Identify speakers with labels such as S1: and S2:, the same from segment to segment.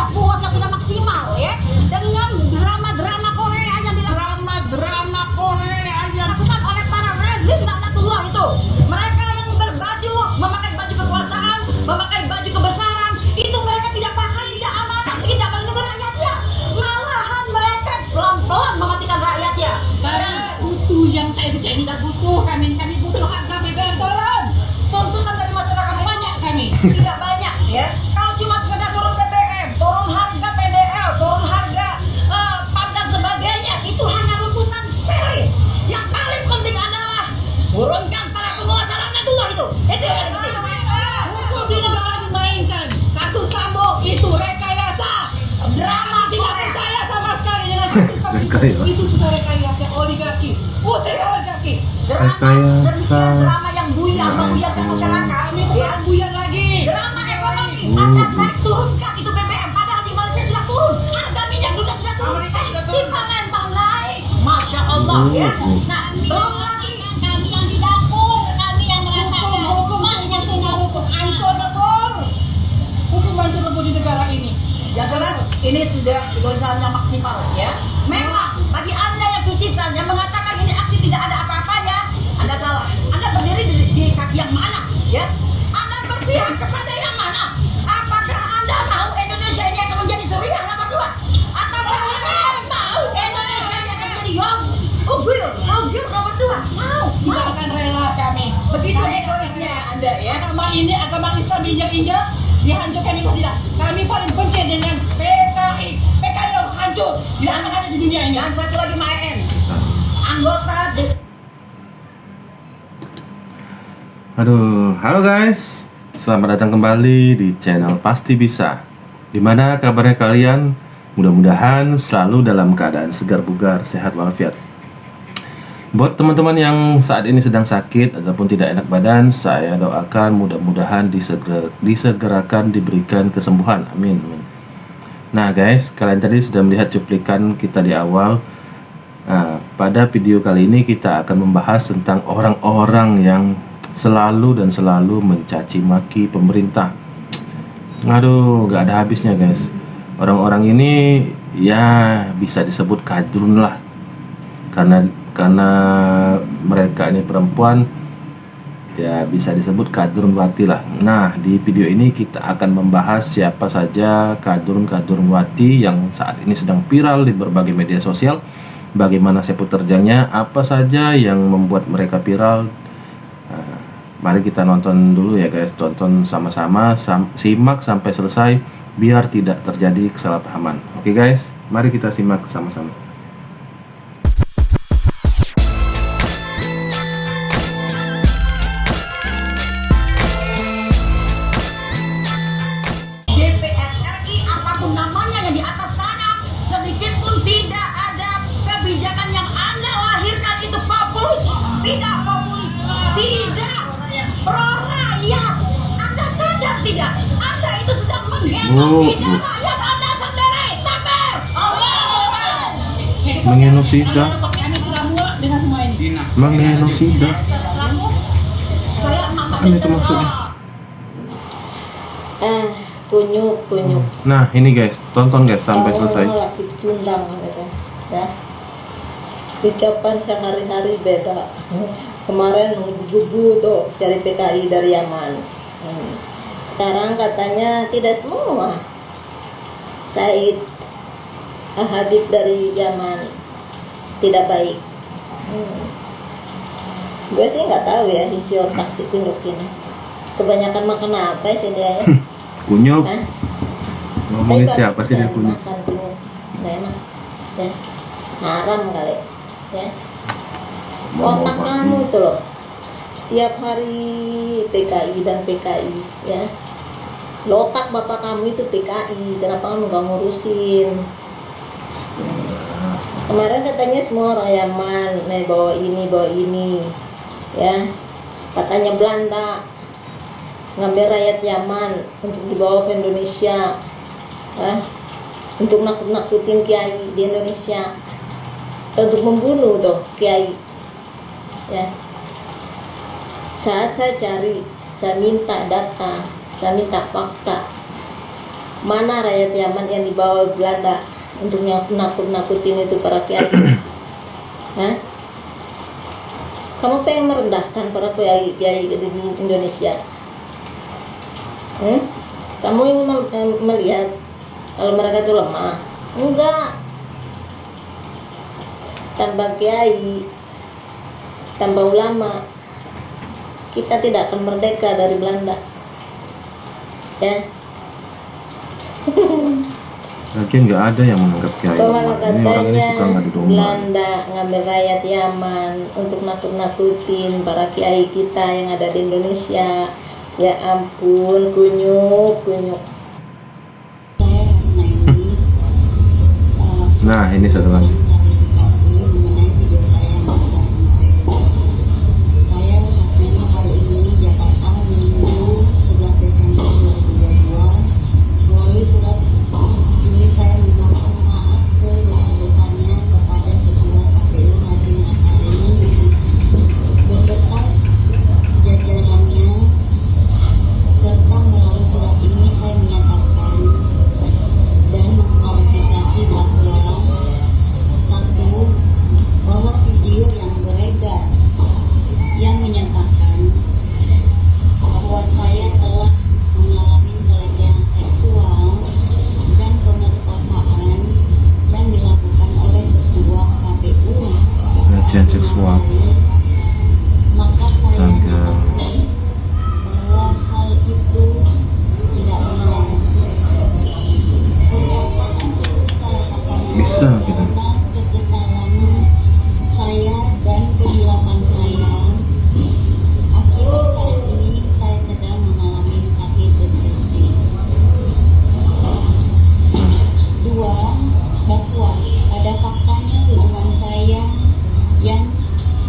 S1: tidak puas yang sudah maksimal ya dengan drama-drama Korea yang dilakukan oleh para rezim laknatullah itu. Mereka yang berbaju, memakai baju kekuasaan, memakai baju kebesaran, itu mereka tidak paham, tidak amanah, tidak mendengar rakyatnya. Malahan mereka pelan-pelan mematikan rakyatnya.
S2: Kami butuh yang saya tidak butuh. Kami butuh harga BBM turun.
S1: Tuntutan dari masyarakat
S2: Banyak kami.
S1: tidak banyak ya. Kalau cuma sekedar turun BBM, turun harga TDL, turun harga PAP dan sebagainya, itu hanya tuntutan sepele. Yang paling penting adalah turunkan para penguasa laknatullah itu. Itu yang paling penting.
S2: Hukum di negara dimainkan. Kasus Sambo itu rekayasa.
S1: Drama
S2: Tidak percaya sama sekali dengan kasus
S3: Rekayasa.
S2: itu sudah rekayasa oligarki. Usir oligarki.
S3: Rekayasa.
S1: drama yang buyar membiarkan masyarakat.
S2: Kami bukan buyar lagi.
S1: Drama ekonomi, Anda naik turunkan itu BBM, padahal di Malaysia sudah turun, harga minyak dunia sudah turun,
S2: Amerika sudah turun.
S1: di Palembang naik, Masya Allah ya. Nah, belum lagi
S2: Kami yang di dapur, kami yang merasakan hukum yang sudah hukum hancur betul. Hukum hancur betul di negara ini.
S1: yang jelas ini sudah dosanya maksimal ya. Memang bagi Anda yang tucisan yang mengatakan ini aksi tidak ada apa-apanya, Anda salah. Anda berdiri di kaki yang mana ya? Anda berpihak kepada yang mana? Apakah Anda mau Indonesia ini akan menjadi Suriah nomor 2? Ataukah Anda mau Indonesia ini akan menjadi Ubir nomor 2? Mau?
S2: Tidak akan rela kami.
S1: Begitu egoisnya Anda ya.
S2: Agama ini, agama Islam diinjak-injak, dihancurkan itu tidak. Kami paling benci dengan PKI. PKI itu hancur. Tidak akan ada di dunia ini.
S1: Dan satu lagi MAN, anggota
S3: Aduh, halo guys. Selamat datang kembali di channel Pasti Bisa. Gimana kabarnya kalian? Mudah-mudahan selalu dalam keadaan segar bugar, sehat walafiat. Buat teman-teman yang saat ini sedang sakit ataupun tidak enak badan, saya doakan mudah-mudahan disegerakan diberikan kesembuhan. Amin. Nah guys, kalian tadi sudah melihat cuplikan kita di awal. Nah, pada video kali ini kita akan membahas tentang orang-orang yang selalu mencaci maki pemerintah. Aduh, gak ada habisnya guys. Orang-orang ini ya bisa disebut kadrun lah. Karena mereka ini perempuan, ya bisa disebut kadrun wati lah. Nah, di video ini kita akan membahas siapa saja kadrun wati yang saat ini sedang viral di berbagai media sosial. Bagaimana sepak terjangnya, apa saja yang membuat mereka viral. Mari kita nonton dulu ya guys, tonton sama-sama, simak sampai selesai biar tidak terjadi kesalahpahaman. Oke guys, mari kita simak sama-sama.
S1: DPR RI apapun namanya yang di atas sana, sedikit pun tidak ada kebijakan yang Anda lahirkan itu populis, tidak populis, tidak pro rakyat. Anda sadar tidak? Anda itu sedang menggenosida rakyat Anda sendiri. Takbir!
S3: Mengenosida.
S2: Kami sudah muak dengan semua ini.
S3: Mengenosida.
S1: Saya mama
S3: Apa itu maksudnya?
S4: Kunyuk.
S3: Nah ini guys, tonton guys sampai selesai.
S4: Laki tundang ya. Ucapan sehari-hari beda. Kemarin gugu tuh dari PKI dari Yaman. Sekarang katanya tidak semua. Said Habib dari Yaman tidak baik. Gue sih nggak tahu ya isi otak si kunyuk ini. Kebanyakan makan apa sih dia ya?
S3: Kunyuk.
S4: Hah?
S3: Ngomongin
S4: Tapi
S3: siapa sih dia
S4: kalau
S3: kunyuk?
S4: makan kunyuk nggak enak ya, haram kali ya. Otak kamu tuh loh setiap hari PKI dan PKI ya. Otak bapak kamu itu PKI, kenapa kamu nggak ngurusin? Kemarin katanya semua orang Yaman bawa ini ya, katanya Belanda ngambil rakyat Yaman untuk dibawa ke Indonesia untuk nakut-nakutin kiai di Indonesia, untuk membunuh tuh kiai ya. Saat saya cari, saya minta data, saya minta fakta, Mana rakyat Yaman yang dibawa Belanda untuk nakut-nakutin itu para kiai? Hah? Kamu pengen merendahkan para kiai di Indonesia? Kamu ingin melihat kalau mereka itu lemah? Enggak. Tanpa kiai, tanpa ulama, kita tidak akan merdeka dari Belanda. Ya.
S3: Lagian nggak ada yang menganggap kiai
S4: Malah
S3: lemah. Ini orang ini
S4: katanya
S3: suka ngadu domba.
S4: Belanda ngambil rakyat Yaman untuk nakut-nakutin para kiai kita yang ada di Indonesia. Ya ampun, kunyuk.
S3: Nah, ini satu lagi. Pelecehan seksual. Astaga.
S4: Bahwa hal itu tidak benar.
S3: Bisa gitu.
S4: Kekesalan saya dan kehilapan saya. Akibat saat ini saya sedang mengalami sakit depresi. 2. Bahwa pada faktanya hubungan saya yang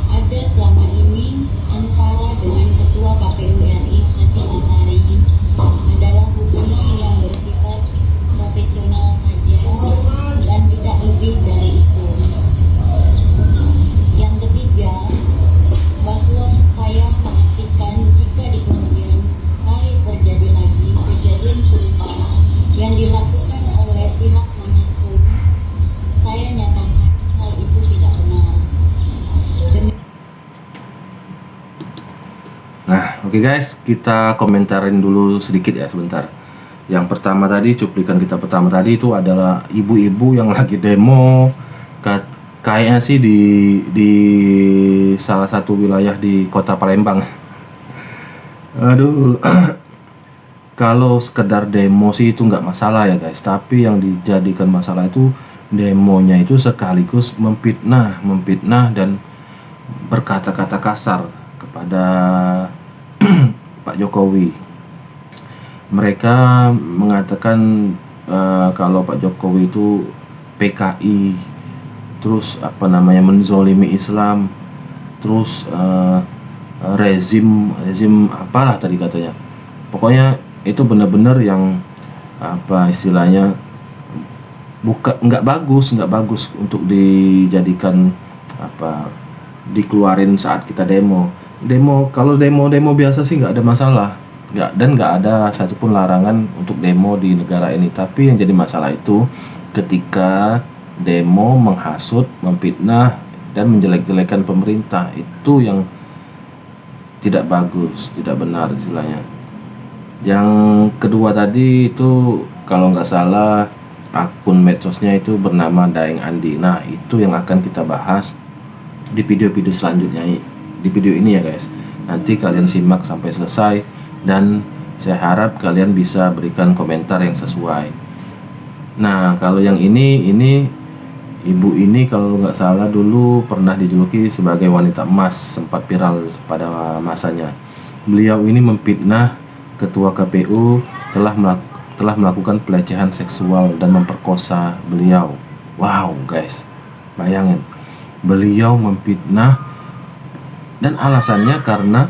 S4: ada selama ini antara dengan Ketua KPU RI Hashim Asyari adalah hubungan yang bersifat profesional saja dan tidak lebih dari itu. Yang ketiga, bahwa saya memastikan jika di kemudian hari terjadi lagi kejadian serupa yang dilakukan oleh pihak manapun, saya nyatakan hal itu tidak benar.
S3: Nah, oke guys, kita komentarin dulu sedikit ya sebentar. Yang pertama tadi, cuplikan kita pertama tadi itu adalah ibu-ibu yang lagi demo, kayaknya sih di salah satu wilayah di kota Palembang. Aduh, kalau sekedar demo sih itu nggak masalah ya guys. Tapi yang dijadikan masalah itu demonya itu sekaligus memfitnah dan berkata-kata kasar kepada Pak Jokowi. Mereka mengatakan kalau Pak Jokowi itu PKI, terus menzolimi Islam, terus rezim apalah tadi katanya. Pokoknya itu benar-benar yang istilahnya nggak bagus untuk dijadikan dikeluarin saat kita demo. Kalau demo biasa sih nggak ada masalah, nggak ada satupun larangan untuk demo di negara ini. Tapi yang jadi masalah itu ketika demo menghasut, memfitnah dan menjelek-jelekan pemerintah, itu yang tidak bagus, tidak benar istilahnya. Yang kedua tadi itu kalau nggak salah akun medsosnya itu bernama Daeng Andi. Nah, itu yang akan kita bahas di video-video selanjutnya, di video ini ya guys. Nanti kalian simak sampai selesai dan saya harap kalian bisa berikan komentar yang sesuai. Nah, kalau yang ini ibu ini kalau nggak salah dulu pernah dijuluki sebagai wanita emas, sempat viral pada masanya. Beliau ini memfitnah Ketua KPU telah melakukan pelecehan seksual dan memperkosa beliau. Wow guys, bayangin, beliau memfitnah dan alasannya karena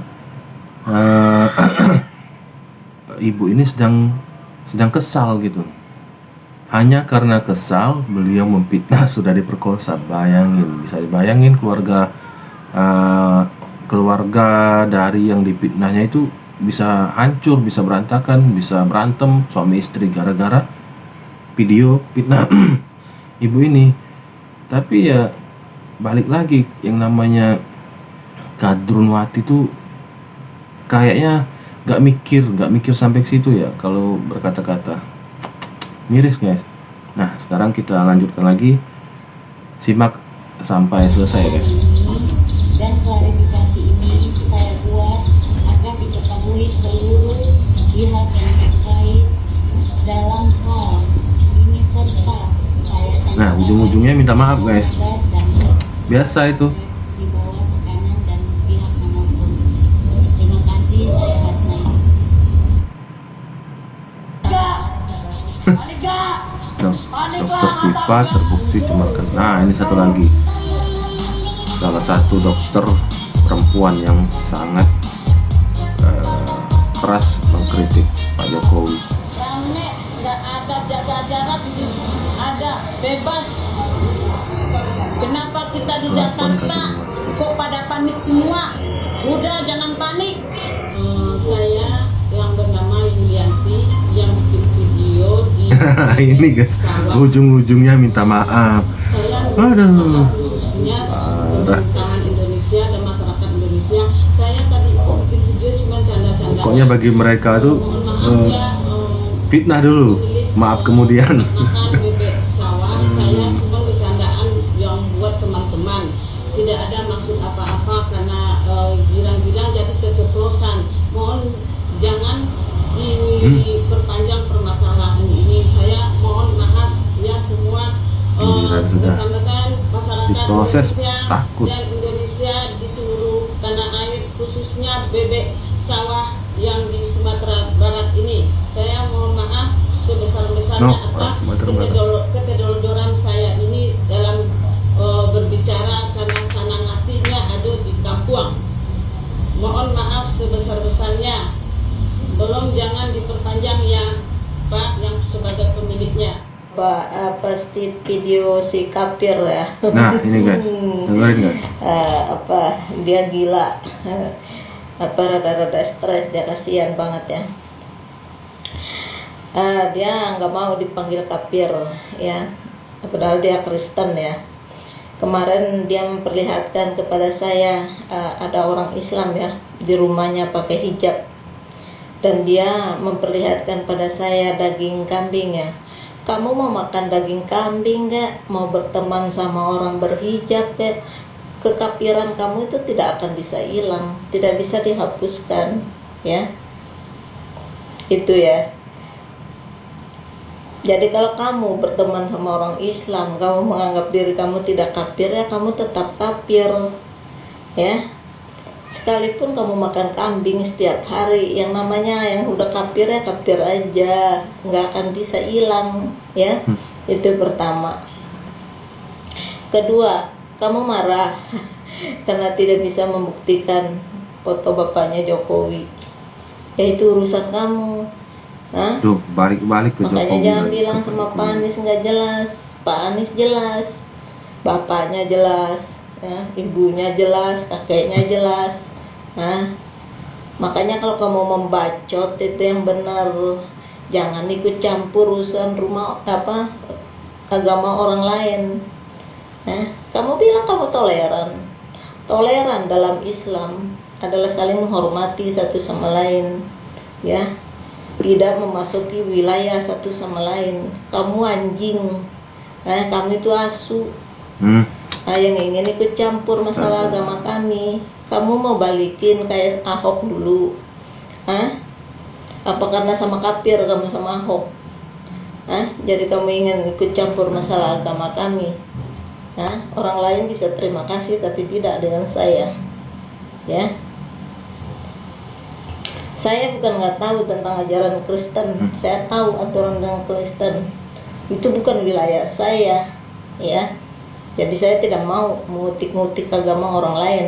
S3: ibu ini sedang kesal gitu. Hanya karena kesal beliau memfitnah sudah diperkosa. Bisa dibayangin keluarga dari yang difitnahnya itu bisa hancur, bisa berantakan, bisa berantem suami istri gara-gara video fitnah ibu ini. Tapi ya balik lagi, yang namanya Kadrunwati tuh kayaknya nggak mikir sampai ke situ ya kalau berkata-kata. Miris guys. Nah sekarang kita lanjutkan lagi, simak sampai selesai guys.
S4: Dan klarifikasi ini saya buat agar diketahui seluruh pihak yang terkait dalam hal ini, serta saya
S3: Nah ujung-ujungnya minta maaf guys. Biasa itu.
S4: di bawah tekanan dan pihak manapun. Terima kasih, saya Hasnaini.
S3: Dokter Pipa terbukti cuma kena. Nah ini satu lagi, salah satu dokter perempuan yang sangat keras mengkritik Pak Jokowi.
S1: Rame, nggak ada jaga jarak, ada bebas. Kenapa kita di Jakarta kok pada panik semua? Udah jangan panik. Saya yang bernama Yulianti yang bikin video di
S3: Ini guys, ujung-ujungnya minta maaf.
S1: saya
S3: Aduh.
S1: khususnya
S3: Parah.
S1: pemerintahan Indonesia dan masyarakat Indonesia. Saya tadi bikin video cuma canda-canda.
S3: Pokoknya bagi mereka tuh
S1: Mohon maaf ya,
S3: fitnah dulu, maaf kemudian.
S1: makan bebek sawah. Saya cuma bercandaan yang buat teman-teman. Tidak ada maksud apa-apa karena bilang-bilang jadi keceplosan. Mohon jangan diperpanjang permasalahan ini. Saya mohon maaf ya semua
S3: Giliran sudah
S1: rekan-rekan masyarakat
S3: diproses,
S1: Indonesia
S3: takut.
S1: dan Indonesia di seluruh tanah air, khususnya bebek sawah yang di Sumatera Barat ini. Saya mohon maaf sebesar-besarnya
S3: No,
S1: atas
S3: Sumatera Barat.
S1: ketidakdodoran saya ini dalam berbicara karena sanang hatinya ada di Kampung. Mohon maaf sebesar-besarnya. Tolong jangan diperpanjang ya Pak yang sebagai pemiliknya.
S4: Pasti video si Kapir ya.
S3: Nah ini guys, dengerin guys.
S4: Dia gila. Rada-rada stres, dia kasihan banget ya. Dia nggak mau dipanggil Kapir ya, padahal dia Kristen ya. Kemarin dia memperlihatkan kepada saya ada orang Islam ya di rumahnya pakai hijab, dan dia memperlihatkan pada saya daging kambing ya. Kamu mau makan daging kambing nggak? Mau berteman sama orang berhijab nggak? Kekafiran kamu itu tidak akan bisa hilang, tidak bisa dihapuskan ya. Itu ya. Jadi kalau kamu berteman sama orang Islam, kamu menganggap diri kamu tidak kafir ya, kamu tetap kafir ya. Sekalipun kamu makan kambing setiap hari, yang namanya yang udah kafir ya kafir aja, nggak akan bisa hilang ya. Itu pertama. Kedua, kamu marah karena tidak bisa membuktikan foto bapaknya Jokowi. Ya itu urusan kamu. Hah?
S3: Tuh balik-balik ke
S4: Makanya
S3: Jokowi
S4: jangan
S3: lagi,
S4: bilang
S3: ke
S4: sama
S3: Jokowi.
S4: Pak Anies nggak jelas. Pak Anies jelas, bapaknya jelas, ya, ibunya jelas, kakeknya jelas. Nah, makanya kalau kamu membacot itu yang benar, jangan ikut campur urusan rumah agama orang lain. Nah, kamu bilang kamu toleran. Toleran dalam Islam adalah saling menghormati satu sama lain, ya. Tidak memasuki wilayah satu sama lain. Kamu anjing, kamu itu asu. Yang ingin ikut campur masalah agama kami. Kamu mau balikin kayak Ahok dulu, apa karena sama kafir kamu sama Ahok? Jadi kamu ingin ikut campur masalah agama kami? Orang lain bisa terima kasih tapi tidak dengan saya, ya. Saya bukan nggak tahu tentang ajaran Kristen, saya tahu aturan dengan Kristen. Itu bukan wilayah saya, ya. Jadi saya tidak mau mengutik-ngutik agama orang lain.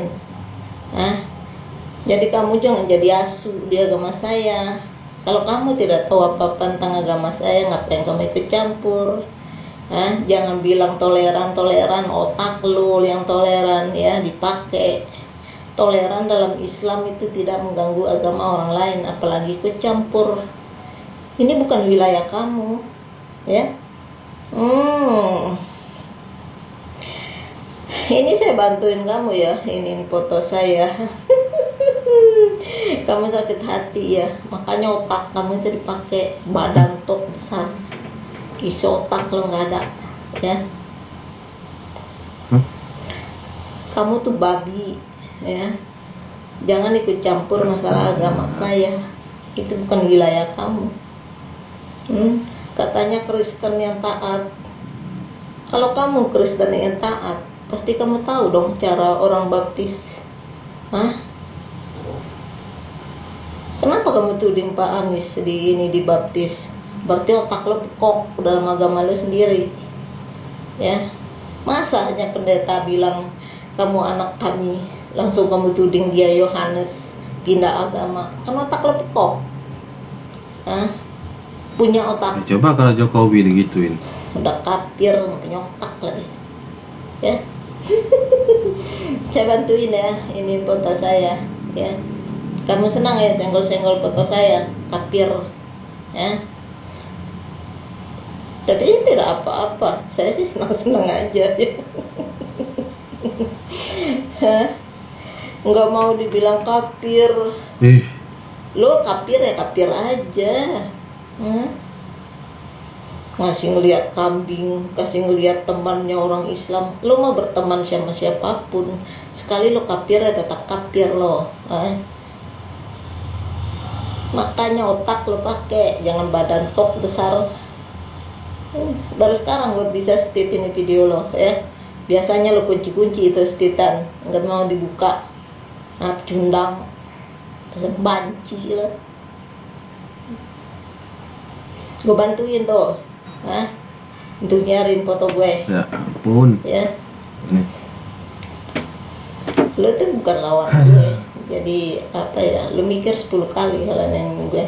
S4: Jadi kamu jangan jadi asu di agama saya. Kalau kamu tidak tahu apa-apa tentang agama saya, ngapain kamu ikut campur? Jangan bilang toleran, otak lu yang toleran ya dipakai. Toleran dalam Islam itu tidak mengganggu agama orang lain, apalagi ikut campur. Ini bukan wilayah kamu, ya. Hmm. Ini saya bantuin kamu ya, ini foto saya. Kamu sakit hati ya, makanya otak kamu itu dipakai, badan tok besar, isi otak lo nggak ada, ya. Kamu tuh babi, ya. Jangan ikut campur masalah agama saya, itu bukan wilayah kamu. Katanya Kristen yang taat. Kalau kamu Kristen yang taat, pasti kamu tahu dong cara orang baptis. Hah? Kenapa kamu tuding Pak Anies dibaptis? Berarti otak lo pekok dalam agama lo sendiri. Ya. Masa hanya pendeta bilang kamu anak kami, langsung kamu tuding dia Yohanes pindah agama? Kan otak lo pekok. Hah? Punya otak.
S3: Coba kalau Jokowi digituin.
S4: Udah kafir, nggak punya otak lagi. Ya. Saya bantuin ya, ini foto saya, ya. Kamu senang ya senggol-senggol foto saya, kafir, ya. Tapi ini tidak apa-apa, saya sih senang-senang aja. Nggak mau dibilang kafir. Lo kafir ya kafir aja. Ngasih ngeliat kambing, kasih ngeliat temannya orang Islam. Lo mau berteman sama siapapun, sekali lo kafir ya tetap kafir lo. Makanya otak lo pakai, jangan badan tok besar. Baru sekarang gue bisa stit ini video lo, ya. Biasanya lo kunci-kunci itu stitan, nggak mau dibuka. Cundang, banci lo. Gue bantuin tuh, untuk nyariin foto gue.
S3: Ya ampun.
S4: Ya.
S3: Ini.
S4: Lo tuh bukan lawan gue. Jadi apa ya? Lo mikir 10 kali kalau nanya gue.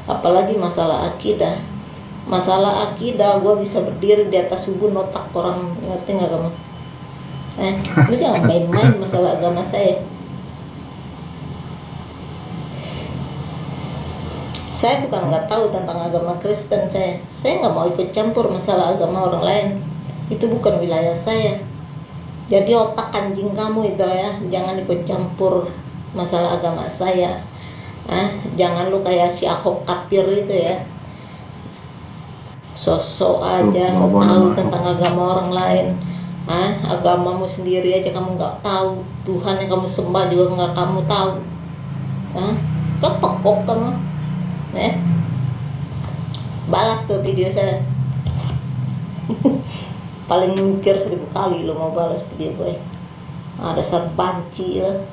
S4: Apalagi masalah akidah. Masalah akidah, gue bisa berdiri di atas ubun otak orang, ngerti nggak kamu? Ini jangan main-main masalah agama saya. Saya bukan nggak tahu tentang agama Kristen saya nggak mau ikut campur masalah agama orang lain, itu bukan wilayah saya. Jadi otak anjing kamu itu ya, jangan ikut campur masalah agama saya. Jangan lu kayak si Ahok kafir itu ya, sosok aja, sok tahu tentang agama orang lain. Agamamu sendiri aja kamu nggak tahu, Tuhan yang kamu sembah juga nggak kamu tahu. Kepekok kamu. Balas tuh video saya. Paling mikir 1000 kali lo mau balas video gue. Dasar banci lah,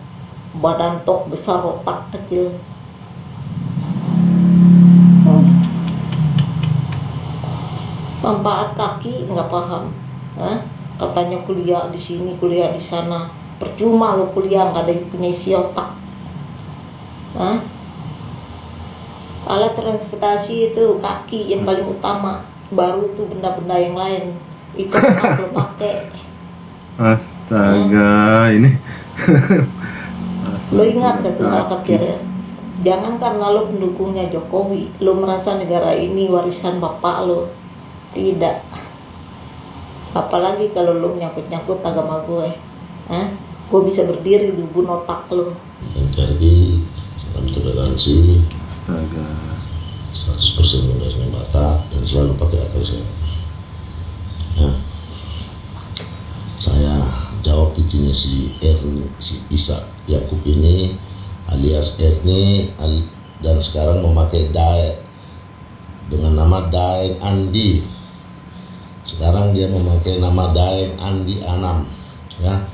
S4: badan tok besar otak kecil. Manfaat kaki nggak paham. Katanya kuliah di sini, kuliah di sana, percuma lo kuliah nggak ada punya isi otak. Alat transportasi itu kaki yang paling utama, baru tuh benda-benda yang lain itu otak lo pakai.
S3: Astaga, ini.
S4: Lo ingat satu hal kecil ya, jangan karena lo pendukungnya Jokowi lo merasa negara ini warisan bapak lo. Tidak. Apalagi kalau lo nyangkut-nyangkut agama gue, gue bisa berdiri di ubun otak lo.
S5: NKRI dalam toleransi,
S3: Astaga.
S5: 100% menerima Batak dan selalu pakai akal sehat. Saya jawab petinya si Ishak Yakub ini alias Erni, dan sekarang memakai Daeng dengan nama Daeng Andi. Sekarang dia memakai nama Daeng Andi Anam, ya.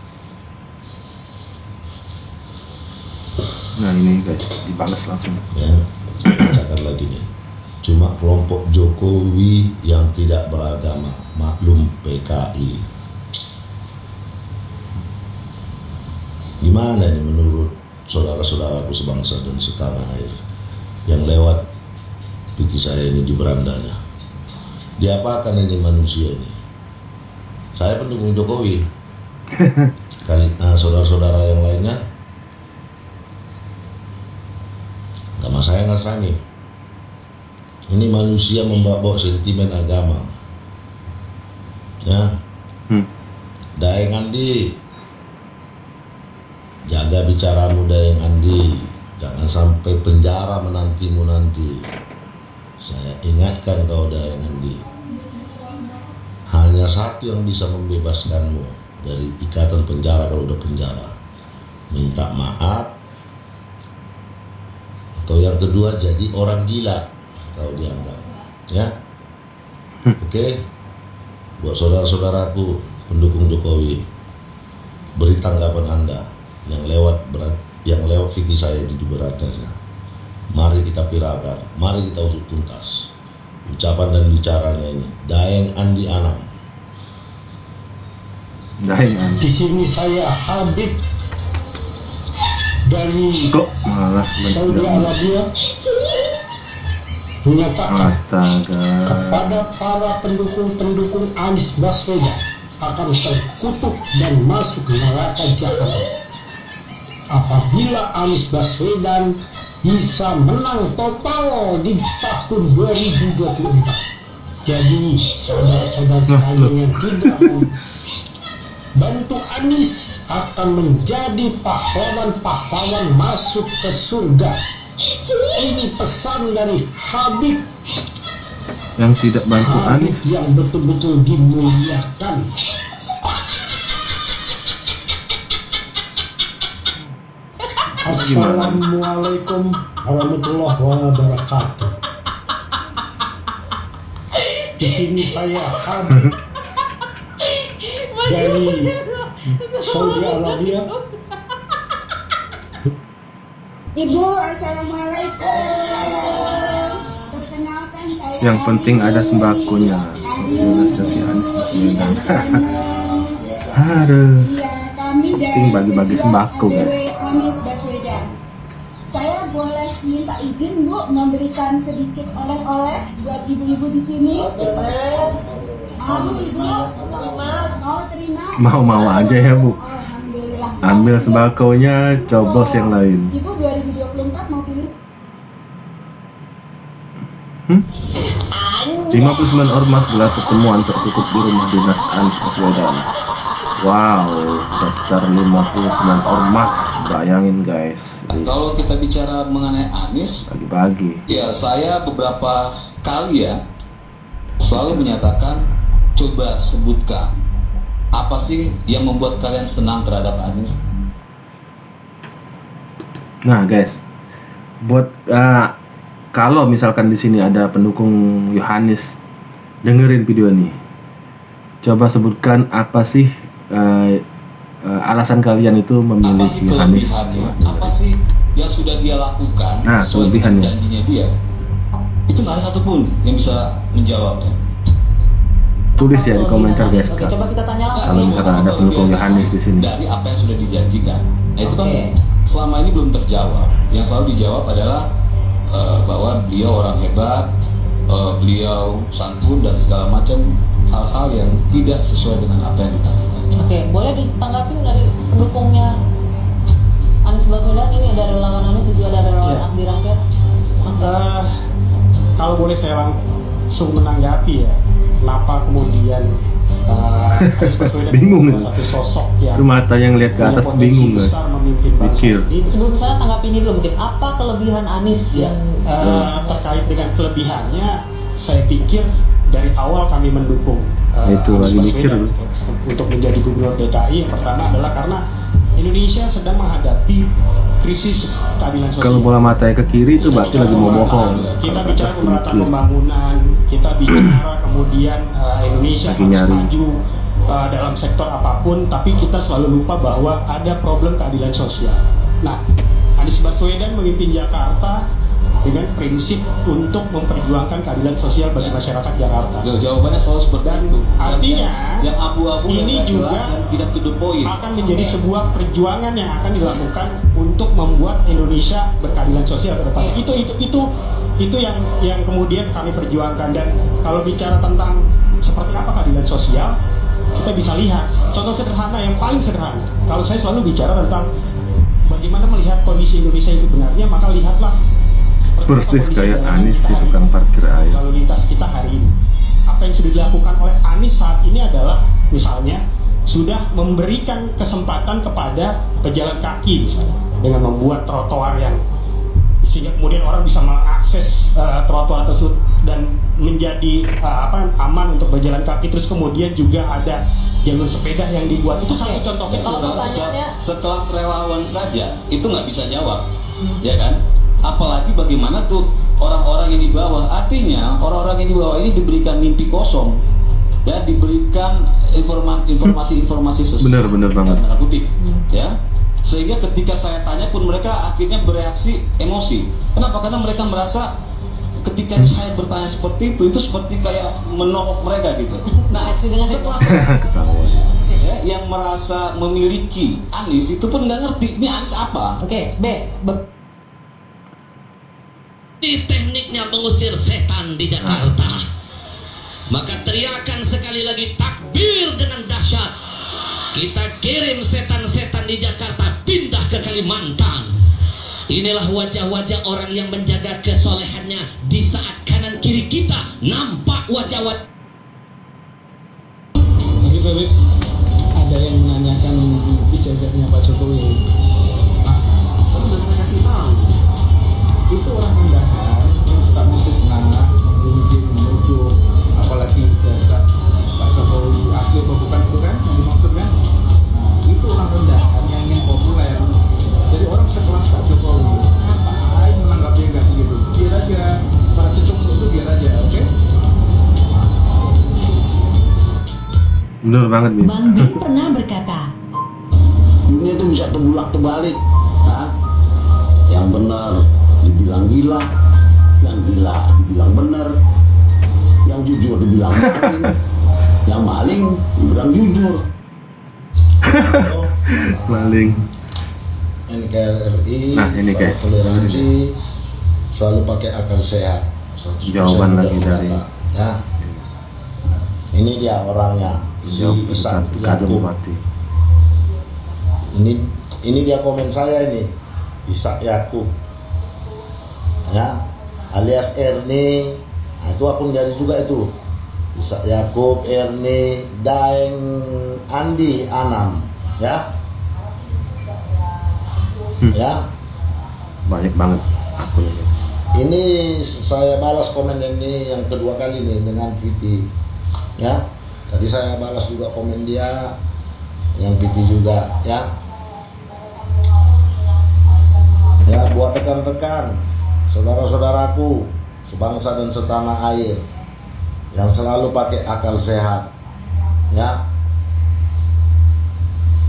S3: Nah ini guys, dibalas langsung.
S5: Ya, saya bacakan lagi nih. Cuma kelompok Jokowi yang tidak beragama, maklum PKI. Gimana ini menurut saudara-saudaraku sebangsa dan setanah air yang lewat PT saya ini di berandanya? Diapakan ini manusia ini? Saya pendukung Jokowi. Saudara-saudara yang lainnya, agama saya Nasrani. Ini manusia membawa sentimen agama. Ya,
S3: Hmm.
S5: Daeng Andi, jaga bicaramu Daeng Andi, jangan sampai penjara menantimu nanti. Saya ingatkan kau Daeng Andi, hanya satu yang bisa membebaskanmu dari ikatan penjara kalau udah penjara, minta maaf, atau yang kedua jadi orang gila kalau dianggap, ya. Oke. Buat saudara-saudaraku pendukung Jokowi, beri tanggapan Anda yang lewat video saya di beradanya. Mari kita viralkan, mari kita usut tuntas ucapan dan bicaranya ini. Daeng Andi Anam.
S3: Daeng Andi.
S6: Di sini saya Habib dari
S3: Kok malah
S6: Saudi
S3: mendadak?
S6: Arabia menyatakan
S3: Astaga.
S6: kepada para pendukung Anies Baswedan akan terkutuk dan masuk neraka jahanam apabila Anies Baswedan bisa menang total di tahun 2024. Jadi saudara-saudara sekalian yang tidak bantu Anies akan menjadi pahlawan-pahlawan masuk ke surga. Ini pesan dari Habib
S3: Yang tidak bantu Anies.
S6: yang betul-betul dimuliakan. Assalamualaikum warahmatullahi wabarakatuh. Di sini saya Habib dari Saudi Arabia.
S7: Ibu, assalamualaikum. Perkenalkan saya.
S3: Yang penting ada sembakonya. Sosialisasi Anies Baswedan. Aduh.
S7: Iya, kami dari
S3: Penting bagi-bagi sembako, guys.
S7: DPW Anies Baswedan. Saya boleh minta izin Bu memberikan sedikit oleh-oleh buat ibu-ibu di sini. Mau Ibu? Mau terima?
S3: Mau-mau aja ya, Bu.
S7: Alhamdulillah.
S3: Ambil sembakonya, coblos yang lain.
S7: Ibu 2024 mau pilih?
S3: 59 ormas gelar pertemuan tertutup di rumah dinas Anies Baswedan. Wow, daftar 59 ormas, bayangin guys.
S8: Kalau kita bicara mengenai Anies,
S3: Bagi-bagi.
S8: ya saya beberapa kali ya selalu menyatakan, coba sebutkan apa sih yang membuat kalian senang terhadap Anies?
S3: Nah guys, buat kalau misalkan di sini ada pendukung Yohanes, dengerin video ini. Coba sebutkan apa sih alasan kalian itu memilih
S8: Apa sih
S3: Yohanes?
S8: kelebihannya? Apa sih yang sudah dia lakukan
S3: Nah,
S8: sesuai dengan
S3: kelebihannya.
S8: janjinya dia? Itu nggak ada satupun yang bisa menjawabnya.
S3: Tulis ya di komentar guys.
S4: Oke, coba kita tanya langsung.
S3: Kalau misalkan ada pendukung Yohanes di sini.
S8: Dari apa yang sudah dijanjikan. Nah itu kan
S4: Oke.
S8: selama ini belum terjawab. Yang selalu dijawab adalah bahwa beliau orang hebat, beliau santun dan segala macam hal-hal yang tidak sesuai dengan apa yang dikatakan.
S4: Oke, boleh ditanggapi dari pendukungnya Anies Baswedan. Ini ada relawan Anies, juga ada relawan
S6: Ya.
S4: Abdi Rakyat.
S6: Kalau boleh saya langsung menanggapi ya, kenapa kemudian Anies Baswedan
S3: Bingung
S6: salah satu sosok yang
S3: Itu mata yang lihat ke
S6: punya
S3: atas tuh
S6: potensi
S3: bingung guys.
S6: besar memimpin bangsa
S3: Mikir.
S6: ini.
S4: Sebelum sana tanggapi ini dulu mungkin. Apa kelebihan Anies
S6: Ya,
S4: yang
S6: terkait dengan kelebihannya, saya pikir dari awal kami mendukung
S3: Itu
S6: Anies
S3: lagi mikir
S6: Baswedan
S3: lu.
S6: untuk menjadi gubernur DKI. Yang pertama adalah karena Indonesia sedang menghadapi krisis keadilan sosial.
S3: Kalau bola matanya ke kiri itu berarti lagi mau bohong.
S6: Kita
S3: Kalau ke
S6: bicara
S3: atas tuh
S6: pemerataan
S3: mikir.
S6: pembangunan, kita bicara kemudian Indonesia
S3: Lagi
S6: harus
S3: nyari.
S6: maju dalam sektor apapun, tapi kita selalu lupa bahwa ada problem keadilan sosial. Nah, Anies Baswedan memimpin Jakarta dengan prinsip untuk memperjuangkan keadilan sosial bagi masyarakat Jakarta.
S8: Jawabannya selalu seperti
S6: Dan
S8: itu.
S6: artinya,
S8: yang abu-abu
S6: ini
S8: yang nggak
S6: juga
S8: jelas dan tidak to the point.
S6: akan menjadi sebuah perjuangan yang akan dilakukan untuk membuat Indonesia berkeadilan sosial ke depan. Itu yang kemudian kami perjuangkan. Dan kalau bicara tentang seperti apa keadilan sosial, kita bisa lihat contoh sederhana yang paling sederhana. Kalau saya selalu bicara tentang bagaimana melihat kondisi Indonesia yang sebenarnya, maka lihatlah seperti apa
S3: Persis
S6: kondisi
S3: kayak
S6: jalanan
S3: Anies
S6: kita
S3: si
S6: hari
S3: tukang
S6: ini.
S3: parkir air.
S6: Lalu lintas kita hari ini. Apa yang sudah dilakukan oleh Anies saat ini adalah sudah memberikan kesempatan kepada pejalan kaki misalnya dengan membuat trotoar yang sehingga kemudian orang bisa mengakses trotoar tersebut dan menjadi aman untuk berjalan kaki. Terus kemudian juga ada jalur sepeda yang dibuat. Itu satu contohnya.
S8: Sekelas relawan saja itu nggak bisa jawab, ya kan? Apalagi bagaimana tuh orang-orang yang di bawah. Artinya orang-orang yang di bawah ini diberikan mimpi kosong, ya, diberikan informasi-informasi sesat.
S3: Benar banget.
S8: Tanda kutip, ya. Sehingga ketika saya tanya pun mereka akhirnya bereaksi emosi. Kenapa? Karena mereka merasa ketika saya bertanya seperti itu seperti kayak menolak mereka gitu. Nah, setelah ya, yang merasa memiliki Anies itu pun nggak ngerti ini Anies apa.
S1: Oke,
S9: Ini tekniknya mengusir setan di Jakarta. Maka teriakan sekali lagi takbir dengan dahsyat. Kita kirim setan-setan di Jakarta pindah ke Kalimantan. Inilah wajah-wajah orang yang menjaga kesolehannya di saat kanan kiri kita nampak wajah-wajah.
S6: Baik, ada yang menanyakan ijazahnya Pak Jokowi.
S10: Kan udah saya kasih tahu. Itu orang rendahan yang suka memfitnah, menggunjing, menuduh, apalagi ijazah Pak Jokowi asli atau bukan itu kan yang dimaksud kan? Nah, itu orang rendahan yang ingin populer. Jadi orang sekelas Pak Jokowi ngapain menanggapi nggak begitu? Biar aja para cecung itu biar aja, oke?
S3: Bener banget nih.
S1: Bang Ben pernah berkata,
S5: Dunia itu bisa terbulak-terbalik. Yang benar dibilang gila, yang gila dibilang benar, yang jujur dibilang maling, yang maling dibilang jujur.
S3: Maling.
S5: NKRI
S3: Nah, ini
S5: selalu
S3: guys.
S5: toleransi, selalu pakai akal sehat. 100%
S3: Jawaban
S5: udah
S3: lagi dari
S5: berkata, ya. Ini dia orangnya, si Ishak
S3: Kadung
S5: Yakub.
S3: Bupati.
S5: Ini dia komen saya ini, Ishak Yakub, ya, alias Ernie. Nah, itu akun jadi juga itu, Ishak Yakub, Ernie, Daeng, Andi, Anam, ya, ya.
S3: Banyak banget akun ini.
S5: Ini saya balas komen ini yang kedua kali nih dengan Viti, ya. Tadi saya balas juga komen dia, yang Viti juga, ya. Ya, buat rekan-rekan, saudara-saudaraku, sebangsa dan setanah air, yang selalu pakai akal sehat, ya.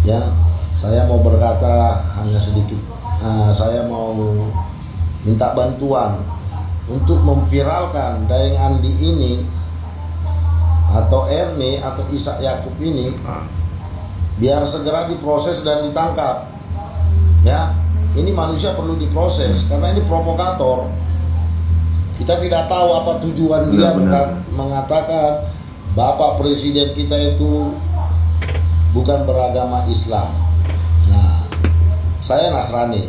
S5: Ya, saya mau berkata hanya sedikit. Saya mau minta bantuan untuk memviralkan Daeng Andi ini atau Ernie atau Ishak Yakub ini biar segera diproses dan ditangkap, ya. Ini manusia perlu diproses karena ini provokator. Kita tidak tahu apa tujuan dia mengatakan Bapak Presiden kita itu bukan beragama Islam. Nah, saya Nasrani.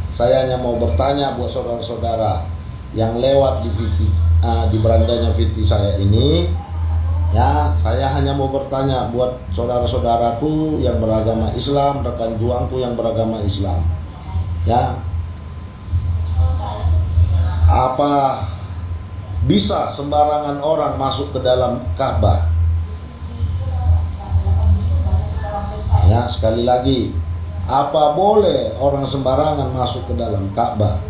S5: Saya hanya mau bertanya buat saudara-saudara yang lewat di berandanya Viti saya ini, ya, saya hanya mau bertanya buat saudara-saudaraku yang beragama Islam, rekan juangku yang beragama Islam, ya, apa bisa sembarangan orang masuk ke dalam Ka'bah? Ya, sekali lagi, apa boleh orang sembarangan masuk ke dalam Ka'bah?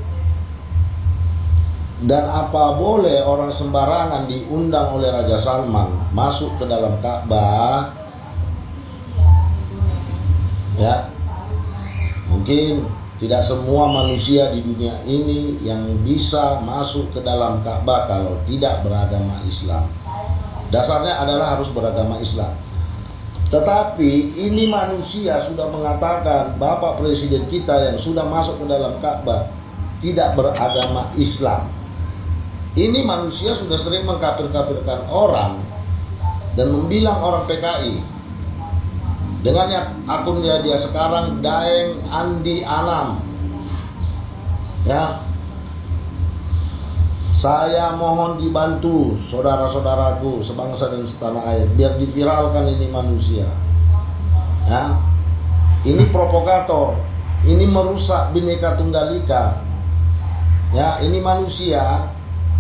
S5: Dan apa boleh orang sembarangan diundang oleh Raja Salman masuk ke dalam Ka'bah? Ya, mungkin tidak semua manusia di dunia ini yang bisa masuk ke dalam Ka'bah kalau tidak beragama Islam. Dasarnya adalah harus beragama Islam. Tetapi ini manusia sudah mengatakan Bapak Presiden kita yang sudah masuk ke dalam Ka'bah tidak beragama Islam. Ini manusia sudah sering mengkafir-kafirkan orang dan membilang orang PKI. Dengan akun dia sekarang Daeng Andi Anam, ya, saya mohon dibantu saudara-saudaraku sebangsa dan setanah air biar diviralkan ini manusia, Ya, ini provokator, ini merusak Bhinneka Tunggal Ika. Ya, ini manusia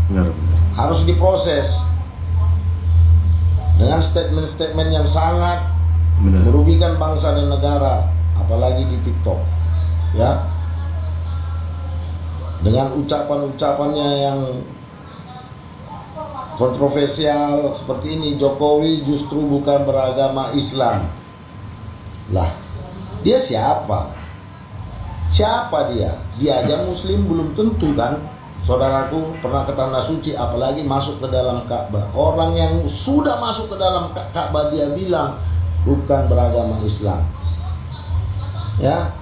S3: Benar.
S5: harus diproses dengan statement-statement yang sangat
S3: Benar.
S5: merugikan bangsa dan negara, apalagi di TikTok. Ya, dengan ucapan-ucapannya yang kontroversial seperti ini, Jokowi justru bukan beragama Islam. Lah, dia siapa? Siapa dia? Dia aja Muslim belum tentu kan, saudaraku, pernah ke tanah suci, apalagi masuk ke dalam Ka'bah. Orang yang sudah masuk ke dalam Ka'bah dia bilang bukan beragama Islam. Ya,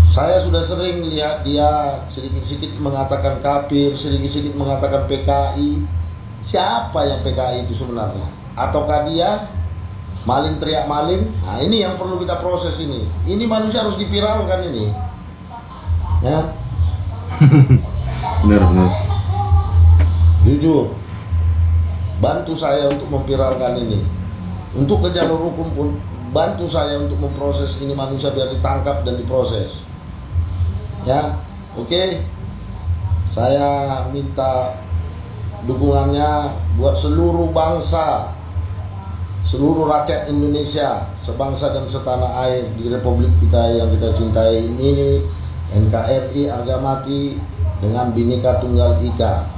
S5: saya sudah sering lihat dia sedikit-sedikit mengatakan kafir, sedikit-sedikit mengatakan PKI. Siapa yang PKI itu sebenarnya? Ataukah dia maling teriak maling? Nah, ini yang perlu kita proses ini. Ini manusia harus dipiralkan ini. Ya.
S3: Benar.
S5: Jujur, bantu saya untuk memviralkan ini. Untuk ke jalur hukum pun bantu saya untuk memproses ini manusia biar ditangkap dan diproses. Ya, oke. Saya minta dukungannya buat seluruh bangsa, seluruh rakyat Indonesia, sebangsa dan setanah air di Republik kita yang kita cintai ini, NKRI harga mati dengan Bhinneka Tunggal Ika.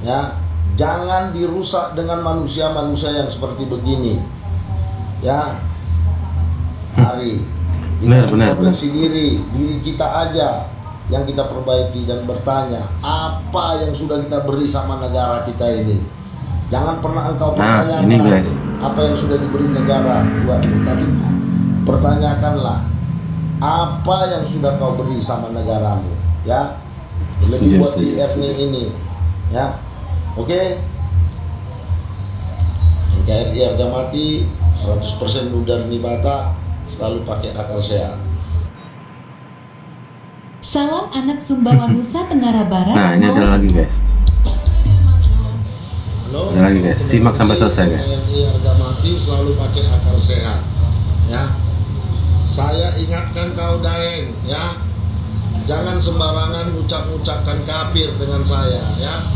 S5: Ya, jangan dirusak dengan manusia-manusia yang seperti begini. Ya, hari kita introspeksi diri kita aja yang kita perbaiki dan bertanya apa yang sudah kita beri sama negara kita ini. Jangan pernah engkau pertanyakan
S3: ini guys,
S5: apa yang sudah diberi negara buatmu, tapi pertanyakanlah apa yang sudah kau beri sama negaramu. Ya, lebih buat si Ernie ini. Ya, oke. NKRI harga mati, 100% Udar Nibata, selalu pakai akal sehat.
S11: Salam anak Sumbawa Nusa Tenggara Barat.
S3: Nah, ini ada lagi guys.
S5: Halo,
S3: ada lagi guys. Simak sampai selesai guys.
S5: NKRI harga mati, selalu pakai akal sehat. Ya, saya ingatkan kau Daeng, ya, jangan sembarangan ucapkan kafir dengan saya, ya.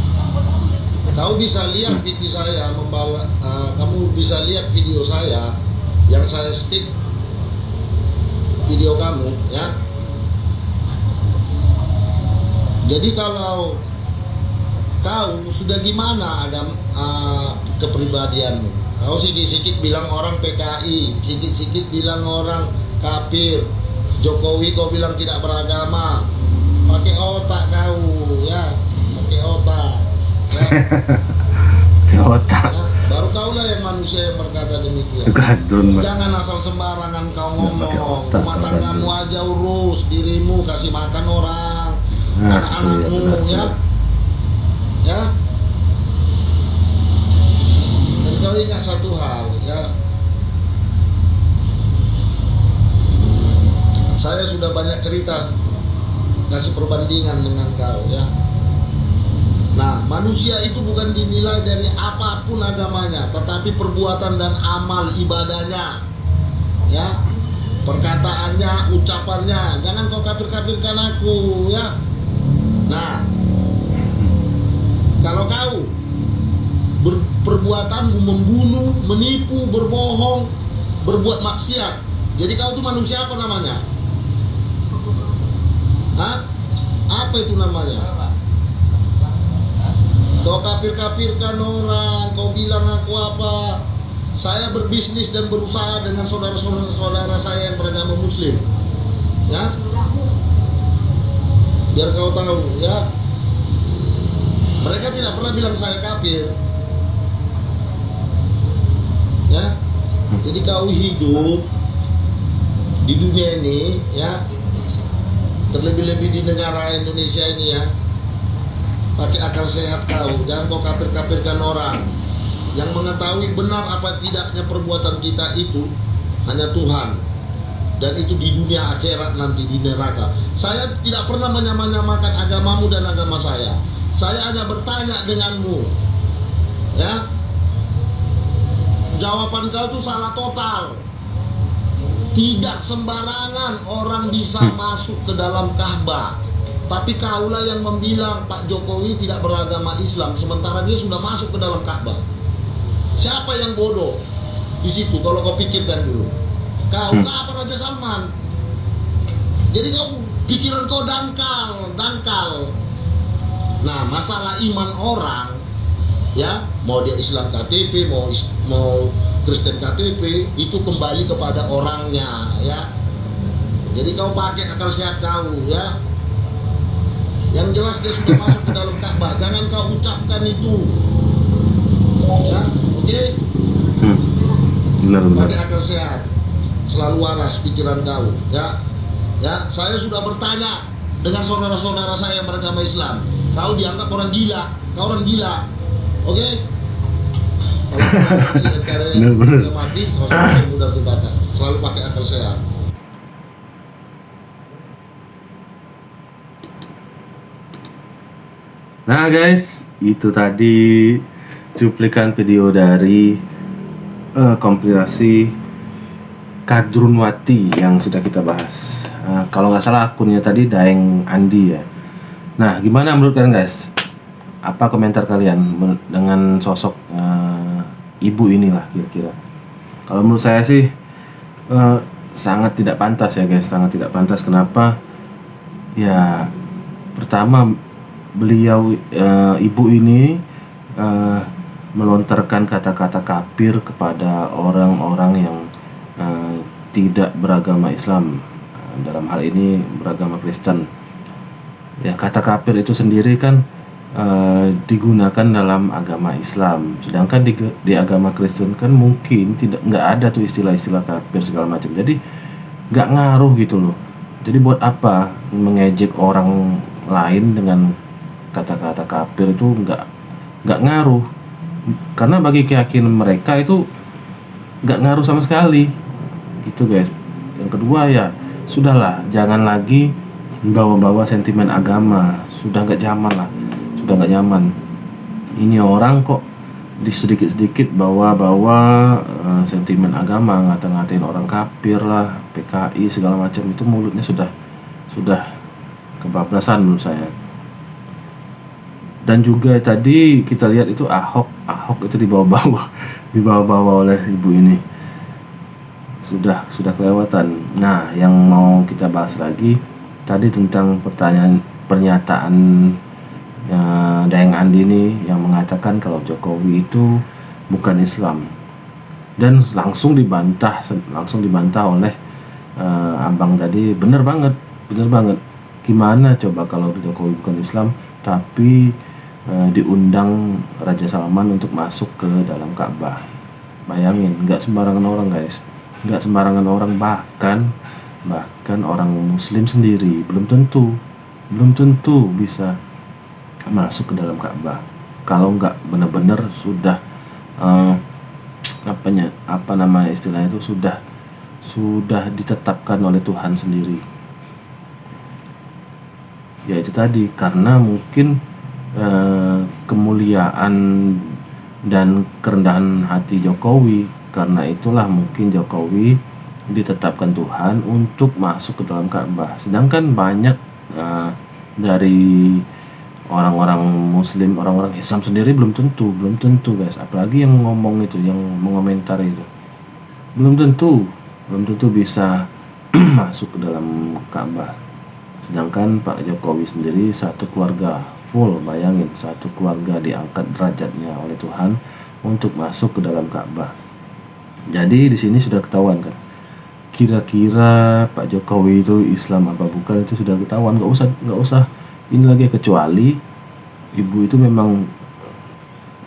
S5: Kau bisa lihat PT saya kamu bisa lihat video saya yang saya stick video kamu, ya. Jadi kalau kau sudah gimana kepribadianmu, kau sikit-sikit bilang orang PKI, sikit-sikit bilang orang kafir, Jokowi kau bilang tidak beragama, pakai otak kau, ya, pakai otak, ya.
S3: Pakai otak.
S5: Ya, baru kaulah yang manusia yang berkata demikian. Jangan asal sembarangan kau ngomong. Rumah tanggamu aja urus, dirimu kasih makan orang, anak-anakmu, ya. Ya. Dan kau ingat satu hal, ya. Saya sudah banyak cerita kasih perbandingan dengan kau, ya. Nah, manusia itu bukan dinilai dari apapun agamanya, tetapi perbuatan dan amal ibadahnya, ya, perkataannya, ucapannya. Jangan kau kafir-kafirkan aku, ya. Nah, kalau kau perbuatanmu membunuh, menipu, berbohong, berbuat maksiat, jadi kau itu manusia apa namanya? Hah? Apa itu namanya? Kau kafir-kafirkan orang, kau bilang aku apa? Saya berbisnis dan berusaha dengan saudara-saudara saya yang beragama Muslim, ya. Biar kau tahu, ya. Mereka tidak pernah bilang saya kafir, ya. Jadi kau hidup di dunia ini, ya, terlebih-lebih di negara Indonesia ini, ya, pakai akal sehat kau. Jangan kau kafir-kafirkan orang. Yang mengetahui benar apa tidaknya perbuatan kita itu hanya Tuhan. Dan itu di dunia akhirat nanti di neraka. Saya tidak pernah menyamakan agamamu dan agama saya. Saya hanya bertanya denganmu, ya. jawaban kau itu salah total. Tidak sembarangan orang bisa masuk ke dalam Ka'bah. Tapi kaulah yang membilang Pak Jokowi tidak beragama Islam, sementara dia sudah masuk ke dalam Ka'bah. Siapa yang bodoh di situ? Kalau kau pikirkan dulu, kau apa Raja Salman? Jadi kau pikiran kau dangkal. Nah, masalah iman orang, ya, mau dia Islam KTP, mau Kristen KTP, itu kembali kepada orangnya, ya. Jadi kau pakai akal sehat kau, ya. Yang jelas dia sudah masuk ke dalam Ka'bah, jangan kau ucapkan itu, ya, oke?
S3: Benar.
S5: Pakai akal sehat, selalu waras pikiran kau, ya. Ya, saya sudah bertanya dengan saudara-saudara saya yang beragama Islam, kau dianggap orang gila, kau orang gila, oke? Kalau
S3: benar.
S5: mati, selalu mudah dibakar, selalu pakai akal sehat.
S3: Nah guys, itu tadi cuplikan video dari kompilasi Kadrunwati yang sudah kita bahas. Kalau nggak salah akunnya tadi Daeng Andi ya. Nah, gimana menurut kalian guys? Apa komentar kalian dengan sosok ibu inilah kira-kira? Kalau menurut saya sih sangat tidak pantas ya guys, sangat tidak pantas. Kenapa? Ya, pertama beliau ibu ini melontarkan kata-kata kafir kepada orang-orang yang tidak beragama Islam, dalam hal ini beragama Kristen. Ya, kata kafir itu sendiri kan digunakan dalam agama Islam, sedangkan di agama Kristen kan mungkin nggak ada tuh istilah-istilah kafir segala macam. Jadi nggak ngaruh gitu loh. Jadi buat apa mengejek orang lain dengan kata-kata kafir? Itu nggak ngaruh, karena bagi keyakinan mereka itu nggak ngaruh sama sekali gitu guys. Yang kedua ya sudahlah, jangan lagi bawa-bawa sentimen agama, sudah nggak zaman lah, sudah nggak nyaman. Ini orang kok sedikit-sedikit bawa-bawa sentimen agama, ngata-ngatain orang kafir lah, PKI segala macam. Itu mulutnya sudah kebablasan menurut saya. Dan juga tadi kita lihat itu Ahok itu dibawa-bawa oleh ibu ini, sudah kelewatan. Nah, yang mau kita bahas lagi tadi tentang pernyataan Daeng Andi ini yang mengatakan kalau Jokowi itu bukan Islam, dan langsung dibantah oleh abang tadi. Bener banget. Gimana coba kalau Jokowi bukan Islam tapi diundang Raja Salman untuk masuk ke dalam Ka'bah? Bayangin, nggak sembarangan orang guys, nggak sembarangan orang, bahkan orang Muslim sendiri belum tentu bisa masuk ke dalam Ka'bah kalau nggak benar-benar sudah istilahnya itu sudah ditetapkan oleh Tuhan sendiri. Ya itu tadi, karena mungkin kemuliaan dan kerendahan hati Jokowi, karena itulah mungkin Jokowi ditetapkan Tuhan untuk masuk ke dalam Ka'bah. Sedangkan banyak dari orang-orang Muslim, orang-orang Islam sendiri belum tentu guys. Apalagi yang ngomong itu, yang mengomentar itu, belum tentu bisa masuk ke dalam Ka'bah. Sedangkan Pak Jokowi sendiri satu keluarga full, bayangin, satu keluarga diangkat derajatnya oleh Tuhan untuk masuk ke dalam Ka'bah. Jadi di sini sudah ketahuan kan, kira-kira Pak Jokowi itu Islam apa bukan, itu sudah ketahuan. Nggak usah ini lagi, kecuali ibu itu memang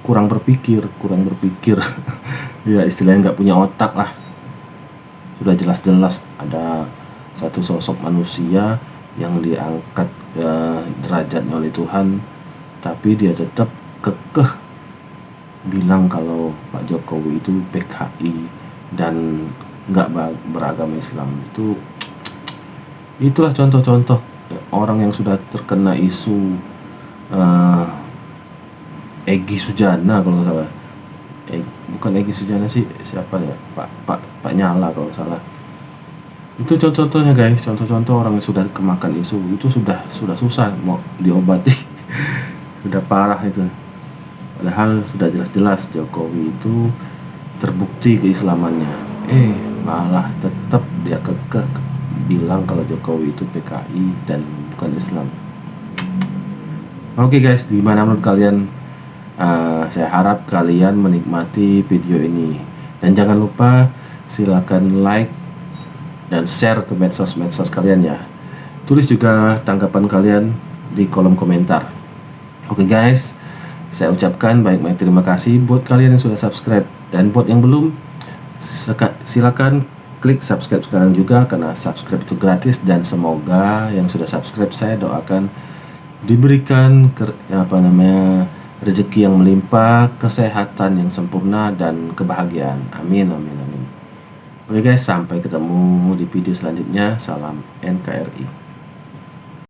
S3: kurang berpikir ya istilahnya nggak punya otak lah. Sudah jelas-jelas ada satu sosok manusia yang diangkat derajatnya oleh Tuhan, tapi dia tetap kekeh bilang kalau Pak Jokowi itu PKI dan nggak beragama Islam. Itulah contoh-contoh orang yang sudah terkena isu Egy Sujana kalau nggak salah, bukan Egy Sujana sih, siapa ya, Pak Nyala kalau nggak salah. Itu contoh-contohnya guys, contoh-contoh orang yang sudah kemakan isu itu sudah susah mau diobati. Sudah parah itu. Padahal sudah jelas-jelas Jokowi itu terbukti keislamannya, malah tetap dia kekeh bilang kalau Jokowi itu PKI dan bukan Islam. Oke guys, gimana menurut kalian? Saya harap kalian menikmati video ini, dan jangan lupa silakan like dan share ke medsos kalian ya. Tulis juga tanggapan kalian di kolom komentar. Oke guys, saya ucapkan baik-baik terima kasih buat kalian yang sudah subscribe, dan buat yang belum silakan klik subscribe sekarang juga, karena subscribe itu gratis. Dan semoga yang sudah subscribe saya doakan diberikan rezeki yang melimpah, kesehatan yang sempurna, dan kebahagiaan. Amin, amin, amin. Oke guys, sampai ketemu di video selanjutnya. Salam NKRI.